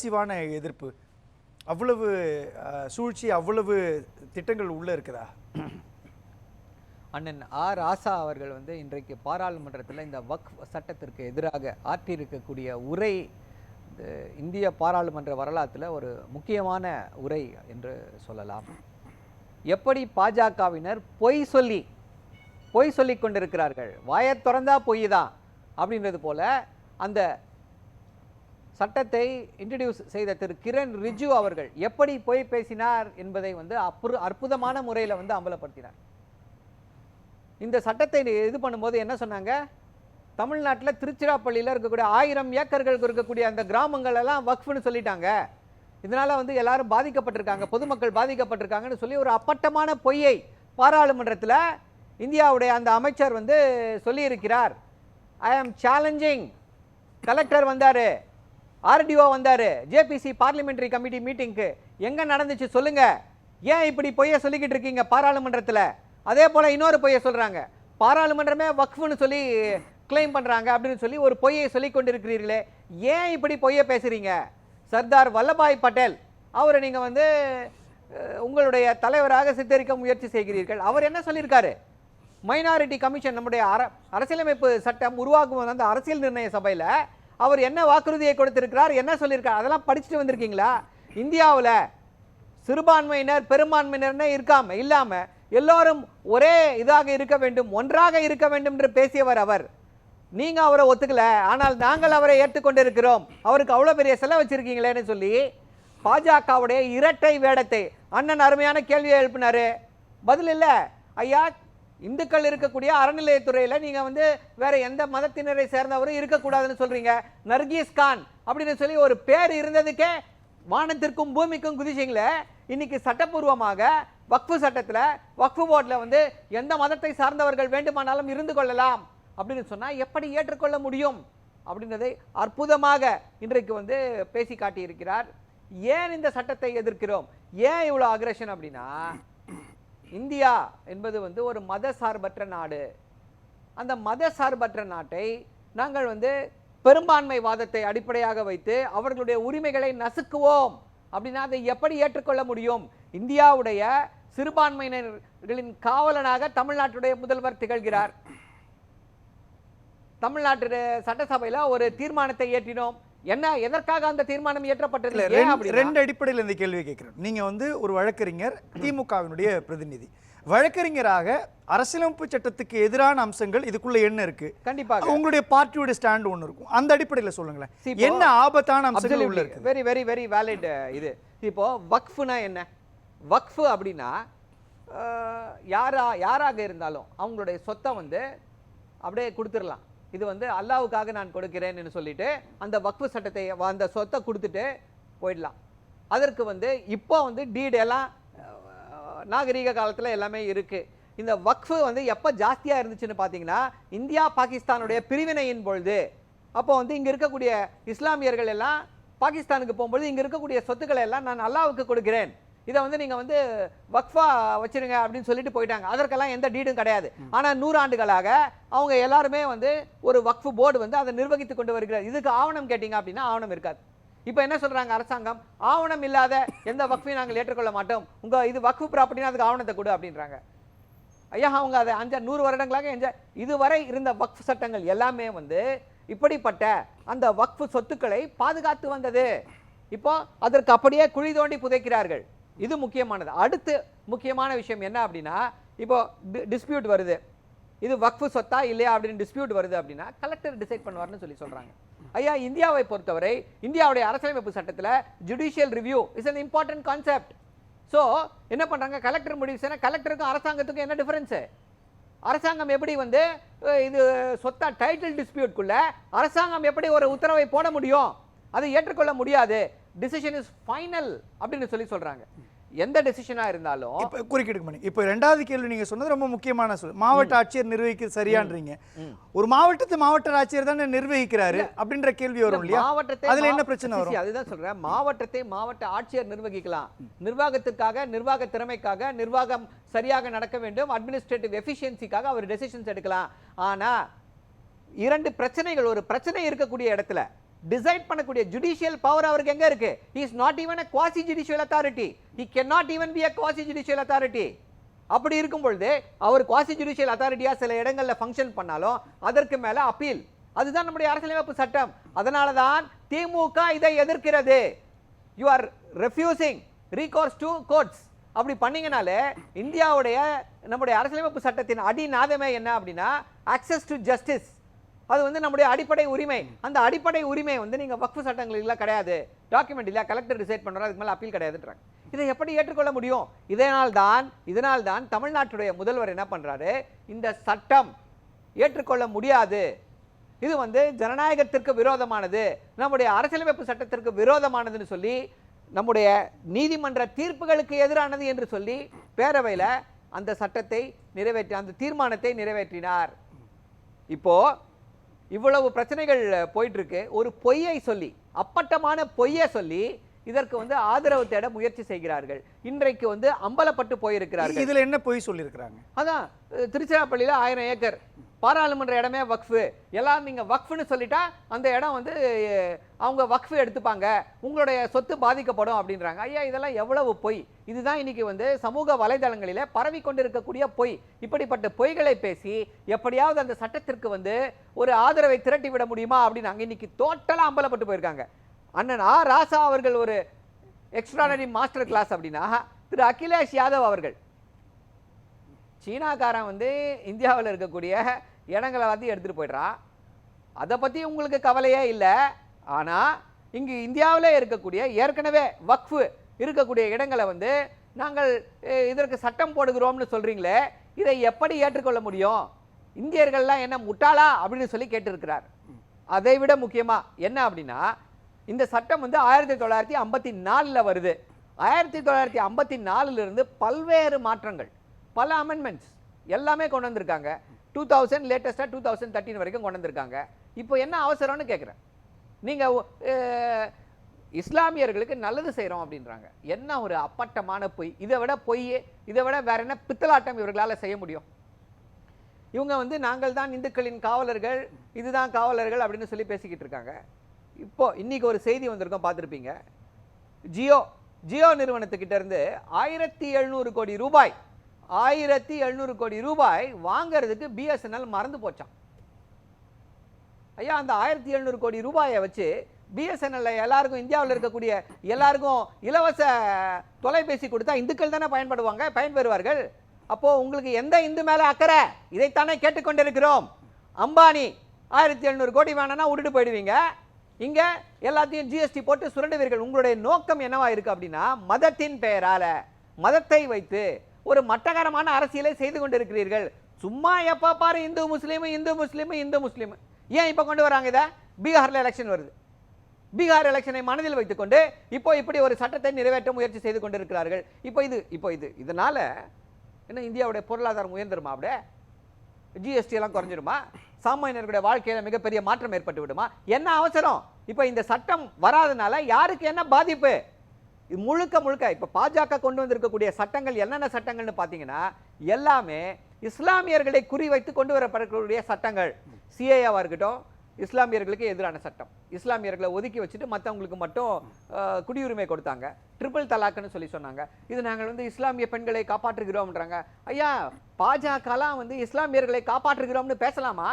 அக்ரெசிவான எதிர்ப்பு? அவ்வளவு சூழ்ச்சி, அவ்வளவு திட்டங்கள் உள்ள இருக்குதா? அண்ணன் ஆர் ராசா அவர்கள் வந்து இன்றைக்கு பாராளுமன்றத்தில் இந்த வக்ஃப் சட்டத்திற்கு எதிராக ஆற்றியிருக்கக்கூடிய உரை இந்திய பாராளுமன்ற வரலாற்றில் ஒரு முக்கியமான உரை என்று சொல்லலாம். எப்படி பாஜகவினர் பொய் சொல்லி கொண்டிருக்கிறார்கள், வாயை திறந்தா பொய் தான் அப்படின்றது போல அந்த சட்டத்தை இன்ட்ரடியூஸ் செய்த திரு கிரண் ரிஜிஜு அவர்கள் எப்படி பொய் பேசினார் என்பதை வந்து அற்புதமான முறையில் வந்து அம்பலப்படுத்தினார். இந்த சட்டத்தை இது பண்ணும்போது என்ன சொன்னாங்க, தமிழ்நாட்டில் திருச்சிராப்பள்ளியில் இருக்கக்கூடிய 1000 ஏக்கர்களுக்கு இருக்கக்கூடிய அந்த கிராமங்கள் எல்லாம் வக்ஃப்னு சொல்லிட்டாங்க, இதனால் வந்து எல்லாரும் பாதிக்கப்பட்டிருக்காங்க, பொதுமக்கள் பாதிக்கப்பட்டிருக்காங்கன்னு சொல்லி ஒரு அப்பட்டமான பொய்யை பாராளுமன்றத்தில் இந்தியாவுடைய அந்த அமைச்சர் வந்து சொல்லியிருக்கிறார். ஐ ஆம் சேலஞ்சிங். கலெக்டர் வந்தார், ஆர்டிஓ வந்தார், ஜேபிசி பார்லிமெண்டரி கமிட்டி மீட்டிங்க்கு. எங்கே நடந்துச்சு சொல்லுங்க, ஏன் இப்படி பொய்யை சொல்லிக்கிட்டு இருக்கீங்க பாராளுமன்றத்தில்? அதே போல் இன்னொரு பொய்யை சொல்கிறாங்க, பாராளுமன்றமே வக்ஃப்னு சொல்லி கிளைம் பண்ணுறாங்க அப்படின்னு சொல்லி ஒரு பொய்யை சொல்லி கொண்டிருக்கிறீர்களே, ஏன் இப்படி பொய்யை பேசுகிறீங்க? சர்தார் வல்லபாய் பட்டேல் அவரை நீங்கள் வந்து உங்களுடைய தலைவராக சித்தரிக்க முயற்சி செய்கிறீர்கள். அவர் என்ன சொல்லியிருக்காரு? மைனாரிட்டி கமிஷன், நம்முடைய அரசியலமைப்பு சட்டம் உருவாக்கும் அந்த அரசியல் நிர்ணய சபையில் அவர் என்ன வாக்குறுதியை கொடுத்திருக்கிறார், என்ன சொல்லியிருக்கார், அதெல்லாம் படிச்சுட்டு வந்திருக்கீங்களா? இந்தியாவில் சிறுபான்மையினர் பெரும்பான்மையினர்னே இல்லாமல் எல்லோரும் ஒரே இதாக இருக்க வேண்டும், ஒன்றாக இருக்க வேண்டும் என்று பேசியவர் அவர். நீங்க அவரை ஒத்துக்கல, ஆனால் நாங்கள் அவரை ஏற்றுக்கொண்டிருக்கிறோம், அவருக்கு அவ்வளோ பெரிய செலவு வச்சிருக்கீங்களேன்னு சொல்லி பாஜகவுடைய இரட்டை வேடத்தை அண்ணன் அருமையான கேள்வியை எழுப்பினாரு. பதில் இல்லை. ஐயா, இந்துக்கள் இருக்கக்கூடிய அறநிலையத்துறையில் நீங்க வந்து வேற எந்த மதத்தினரை சேர்ந்தவரும் இருக்கக்கூடாதுன்னு சொல்றீங்க. நர்கீஸ் கான் அப்படின்னு சொல்லி ஒரு பேர் இருந்ததுக்கே வானத்திற்கும் பூமிக்கும் குதிச்சிங்களே, இன்னைக்கு சட்டப்பூர்வமாக வக்ஃபு சட்டத்தில் வக்ஃபு போர்டில் வந்து எந்த மதத்தை சார்ந்தவர்கள் வேண்டுமானாலும் இருந்து கொள்ளலாம் அப்படின்னு சொன்னால் எப்படி ஏற்றுக்கொள்ள முடியும் அப்படின்றதை அற்புதமாக இன்றைக்கு வந்து பேசி காட்டியிருக்கிறார். ஏன் இந்த சட்டத்தை எதிர்க்கிறோம், ஏன் இவ்வளோ அக்ரெஷன் அப்படின்னா, இந்தியா என்பது வந்து ஒரு மத சார்பற்ற நாடு. அந்த மத சார்பற்ற நாட்டை நாங்கள் வந்து பெரும்பான்மை வாதத்தை அடிப்படையாக வைத்து அவர்களுடைய உரிமைகளை நசுக்குவோம் அப்படின்னா அதை எப்படி ஏற்றுக்கொள்ள முடியும்? இந்தியாவுடைய சிறுபான்மையினர்களின் காவலனாக தமிழ்நாட்டுடைய முதல்வர் திகழ்கிறார். தமிழ்நாட்டு சட்டசபையில் ஒரு தீர்மானத்தை ஏற்றினோம். என்ன, எதற்காக அந்த தீர்மானம் ஏற்றப்பட்டது? ரெண்டு அடிப்படையில் இந்த கேள்வி கேட்கிறேன். நீங்க வந்து ஒரு வழக்கறிஞர், திமுகவினுடைய பிரதிநிதி. வழக்கறிஞராக அரசியலமைப்பு சட்டத்துக்கு எதிரான அம்சங்கள் இதுக்குள்ள என்ன இருக்கு? கண்டிப்பாக உங்களுடைய பார்ட்டியோட ஸ்டாண்ட் ஒன்று இருக்கும், அந்த அடிப்படையில் சொல்லுங்களேன், என்ன ஆபத்தான அம்சங்கள் உள்ள இருக்கு? Very very very valid. இது இப்போ வக்ஃப்னா என்ன? வக்ஃப் அப்படின்னா யாராக இருந்தாலும் அவங்களுடைய சொத்தை வந்து அப்படியே கொடுத்துடலாம். இது வந்து அல்லாவுக்காக நான் கொடுக்கிறேன்னு சொல்லிட்டு அந்த வக்ஃபு சட்டத்தை அந்த சொத்தை கொடுத்துட்டு போயிடலாம். அதற்கு வந்து இப்போ வந்து டீட் எல்லாம் நாகரீக காலத்தில் எல்லாமே இருக்கு. இந்த வக்ஃபு வந்து எப்போ ஜாஸ்தியாக இருந்துச்சுன்னு பார்த்தீங்கன்னா, இந்தியா பாகிஸ்தானுடைய பிரிவினையின் பொழுது. அப்போ வந்து இங்கே இருக்கக்கூடிய இஸ்லாமியர்கள் எல்லாம் பாகிஸ்தானுக்கு போகும்பொழுது இங்கே இருக்கக்கூடிய சொத்துக்களை எல்லாம் நான் அல்லாவுக்கு கொடுக்கிறேன், இதை வந்து நீங்கள் வந்து வக்ஃபா வச்சிருங்க அப்படின்னு சொல்லிட்டு போயிட்டாங்க. அதற்கெல்லாம் எந்த டீடும் கிடையாது. ஆனால் 100 ஆண்டுகளாக அவங்க எல்லாருமே வந்து ஒரு வக்ஃபு போர்டு வந்து அதை நிர்வகித்து கொண்டு வருகிறார். இதுக்கு ஆவணம் கேட்டீங்க அப்படின்னா ஆவணம் இருக்காது. இப்போ என்ன சொல்றாங்க அரசாங்கம், ஆவணம் இல்லாத எந்த வக்ஃபையும் நாங்கள் ஏற்றுக்கொள்ள மாட்டோம், உங்க இது வக்ஃபு ப்ராப்பர்ட்டினா அதுக்கு ஆவணத்தை கொடு அப்படின்றாங்க. ஐயா, அவங்க அதை 100 வருடங்களாக இதுவரை இருந்த வக்ஃபு சட்டங்கள் எல்லாமே வந்து இப்படிப்பட்ட அந்த வக்ஃபு சொத்துக்களை பாதுகாத்து வந்தது. இப்போ அதற்கு அப்படியே குழி தோண்டி புதைக்கிறார்கள். இது முக்கியமானது. அடுத்து முக்கியமான விஷயம் என்ன அப்படின்னா, இப்போ டிஸ்பியூட் வருது, இது வக்ஃபு சொத்தா இல்லையா அப்படின்னு டிஸ்பியூட் வருது அப்படின்னா கலெக்டர் டிசைட் பண்ணுவார்னு சொல்றாங்க. ஐயா, இந்தியாவை பொறுத்தவரை இந்தியாவுடைய அரசியலமைப்பு சட்டத்தில் judicial review is an important concept. So என்ன பண்றாங்க, கலெக்டர் முடிவு செய்ய, கலெக்டருக்கும் அரசாங்கத்துக்கும் என்ன டிஃபரன்ஸ்? அரசாங்கம் எப்படி வந்து இது சொத்தா டைட்டில் டிஸ்பியூட்குள்ள அரசாங்கம் எப்படி ஒரு உத்தரவை போட முடியும்? அதை ஏற்றுக்கொள்ள முடியாது. டிசிஷன் இஸ் ஃபைனல் அப்படின்னு சொல்றாங்க. எந்த டெசிஷனா இருந்தாலும் குறுக்கிடுங்க. இப்போ இரண்டாவது கேள்வி நீங்க சொன்னது ரொம்ப முக்கியமான சொல், மாவட்ட ஆட்சியர் நிர்வகிக்க சரியான்றீங்க. ஒரு மாவட்டத்தை மாவட்ட ஆட்சியர் தானே நிர்வகிக்கிறாரு அப்படின்ற கேள்வி வரும் இல்லையா? மாவட்டத்தை அதுல என்ன பிரச்சனை வரும்? அதுதான் சொல்றேன், மாவட்டத்தை மாவட்ட ஆட்சியர் நிர்வகிக்கலாம். நிர்வாகத்துக்காக, நிர்வாக திறமைக்காக, நிர்வாகம் சரியாக நடக்க வேண்டும், அட்மினிஸ்ட்ரேட்டிவ் எஃபிஷியன்சிக்காக அவர் டெசிஷன்ஸ் எடுக்கலாம். ஆனா இரண்டு பிரச்சனைகள், ஒரு பிரச்சனை இருக்கக்கூடிய இடத்துல டிசைட் பண்ணக்கூடிய ஜுடிஷியல் பவர் அவருக்கு எங்க இருக்கு? he is not even a quasi judicial authority, he cannot even be a quasi judicial authority. அப்படி இருக்கும் பொழுது அவர் குவாசி ஜுடிஷியல் அத்தாரிட்டியா சில இடங்கள்ல ஃபங்க்ஷன் பண்ணாலும் அதற்கு மேல அப்பீல். அதுதான் நம்முடைய அரசியலமைப்பு சட்டம். அதனால தான் திமுக இதை எதிர்க்கிறது. You are refusing recourse to courts. அப்படி பண்ணீங்கனாலே இந்தியாவுடைய நம்முடைய அரசியலமைப்பு சட்டத்தின் அடிநாதமே என்ன அப்படின்னா access to justice. அது வந்து நம்முடைய அடிப்படை உரிமை. அந்த அடிப்படை உரிமை வந்து நீங்க வக்ஃப் சட்டங்களில் கிடையாது, டாக்குமெண்ட் இல்ல, கலெக்டர் டிசைட் பண்றாரு, அதுக்கு மேல அப்பீல் கிடையாதுன்றாங்க. இதை எப்படி ஏற்றுக்கொள்ள முடியும்? இதனால் தான் தமிழ்நாட்டுடைய முதல்வர் என்ன பண்றாரு, இந்த சட்டம் ஏற்றுக்கொள்ள முடியாது, இது வந்து ஜனநாயகத்திற்கு விரோதமானது, நம்முடைய அரசியலமைப்பு சட்டத்திற்கு விரோதமானதுன்னு சொல்லி, நம்முடைய நீதிமன்ற தீர்ப்புகளுக்கு எதிரானது என்று சொல்லி பேரவையில் அந்த சட்டத்தை அந்த தீர்மானத்தை நிறைவேற்றினார். இப்போ இவ்வளவு பிரச்சனைகள் போயிட்டு இருக்கு. ஒரு பொய்யை சொல்லி, அப்பட்டமான பொய்யை சொல்லி இதற்கு வந்து ஆதரவு தேட முயற்சி செய்கிறார்கள். இன்றைக்கு வந்து அம்பலப்பட்டு போயிருக்கிறார்கள். இதுல என்ன பொய் சொல்லியிருக்கிறாங்க? அதான் திருச்சிராப்பள்ளியில 1000 ஏக்கர் பாராளுமன்ற இடமே வக்ஃபு, எல்லாரும் நீங்க வக்ஃப்னு சொல்லிட்டா அந்த இடம் வந்து அவங்க வக்ஃபு எடுத்துப்பாங்க, உங்களுடைய சொத்து பாதிக்கப்படும் அப்படின்றாங்க. ஐயா, இதெல்லாம் எவ்வளவு பொய்! இதுதான் இன்னைக்கு வந்து சமூக வலைதளங்களிலே பரவி கொண்டிருக்கக்கூடிய பொய். இப்படிப்பட்ட பொய்களை பேசி எப்படியாவது அந்த சட்டத்திற்கு வந்து ஒரு ஆதரவை திரட்டி விட முடியுமா அப்படின்னு இன்னைக்கு டோட்டலா அம்பலப்பட்டு போயிருக்காங்க. அண்ணன் ராசா அவர்கள் ஒரு எக்ஸ்ட்ரானரி மாஸ்டர் கிளாஸ் அப்படின்னா, திரு அகிலேஷ் யாதவ் அவர்கள் சீனாக்காரன் வந்து இந்தியாவில் இருக்கக்கூடிய இடங்களை வந்து எடுத்துட்டு போயிடுறான், அதை பத்தி உங்களுக்கு கவலையே இல்லை. ஆனா இங்கு இந்தியாவில் இருக்கக்கூடிய ஏற்கனவே வக்ஃபு இருக்கக்கூடிய இடங்களை வந்து நாங்கள் இதற்கு சட்டம் போடுகிறோம்னு சொல்றீங்களே, இதை எப்படி ஏற்றுக்கொள்ள முடியும்? இந்தியர்கள்லாம் என்ன முட்டாளா அப்படின்னு சொல்லி கேட்டிருக்கிறார். அதை விட முக்கியமா என்ன அப்படின்னா, இந்த சட்டம் வந்து 1954 வருது. 1954 இருந்து பல்வேறு மாற்றங்கள், பல அமெண்ட்மெண்ட்ஸ் எல்லாமே கொண்டு வந்திருக்காங்க. 2000 லேட்டஸ்டா 2013 வரைக்கும் கொண்டு வந்திருக்காங்க. இப்போ என்ன அவசரம்னு கேட்குறேன். நீங்க இஸ்லாமியர்களுக்கு நல்லது செய்யறோம் அப்படின்றாங்க. என்ன ஒரு அப்பட்டமான பொய்! இதை விட வேற என்ன பித்தலாட்டம் இவர்களால் செய்ய முடியும்? இவங்க வந்து நாங்கள் தான் இந்துக்களின் காவலர்கள், இதுதான் காவலர்கள் அப்படின்னு சொல்லி பேசிக்கிட்டு இருக்காங்க. இப்போ இன்னைக்கு ஒரு செய்தி வந்திருக்கோம், பார்த்துருப்பீங்க. ஜியோ நிறுவனத்துக்கிட்ட இருந்து 1700 கோடி ரூபாய் 1700 கோடி ரூபாய் வாங்கிறதுக்கு பிஎஸ்என்எல் மறந்து போச்சான். ஐயா, அந்த 1700 கோடி ரூபாயை வச்சு பிஎஸ்என்எல் எல்லாருக்கும், இந்தியாவில் இருக்கக்கூடிய எல்லாருக்கும் இலவச தொலைபேசி கொடுத்தா இந்துக்கள் தானே பயன்பெறுவார்கள். அப்போ உங்களுக்கு எந்த இந்து மேல அக்கறை? இதைத்தானே கேட்டுக்கொண்டிருக்கிறோம். அம்பானி 1700 கோடி வேணும்னா விட்டுட்டு போயிடுவீங்க, இங்க எல்லாத்தையும் ஜிஎஸ்டி போட்டு சுரண்டுவீர்கள். உங்களுடைய நோக்கம் என்னவா இருக்கு அப்படின்னா, மதத்தின் பெயரால, மதத்தை வைத்து ஒரு மட்டகரமான அரசியலை செய்து கொண்டிருக்கிறீர்கள். சும்மா எப்ப பாரு இந்து முஸ்லீம். ஏன் இப்ப கொண்டு வராங்க இதை? பீகார்ல எலெக்ஷன் வருது. பீகார் எலெக்ஷனை மனதில் வைத்துக்கொண்டு இப்போ இப்படி ஒரு சட்டத்தை நிறைவேற்ற முயற்சி செய்து கொண்டிருக்கிறார்கள். இதனால என்ன இந்தியாவுடைய பொருளாதாரம் உயர்ந்துருமா? அப்படியே ஜிஎஸ்டி எல்லாம் குறைஞ்சிருமா? சாமானியர்களுடைய வாழ்க்கையில மிகப்பெரிய மாற்றம் ஏற்பட்டு விடுமா? என்ன அவசரம்? இப்ப இந்த சட்டம் வராதனால யாருக்கு என்ன பாதிப்பு? முழுக்க இப்ப பாஜக கொண்டு வந்திருக்கக்கூடிய சட்டங்கள் என்னென்ன சட்டங்கள்னு பாத்தீங்கன்னா, எல்லாமே இஸ்லாமியர்களை குறிவைத்து கொண்டு வரப்படக்கூடிய சட்டங்கள். சிஏஏவா இருக்கட்டும், இஸ்லாமியர்களுக்கு எதிரான சட்டம். இஸ்லாமியர்களை ஒதுக்கி வச்சுட்டு மற்றவங்களுக்கு மட்டும் குடியுரிமை கொடுத்தாங்க. ட்ரிபிள் தலாக்னு சொல்லி சொன்னாங்க. இது நாங்கள் வந்து இஸ்லாமிய பெண்களை காப்பாற்றுகிறோம்ன்றாங்க. ஐயா, பாஜகலாம் வந்து இஸ்லாமியர்களை காப்பாற்றுகிறோம்னு பேசலாமா?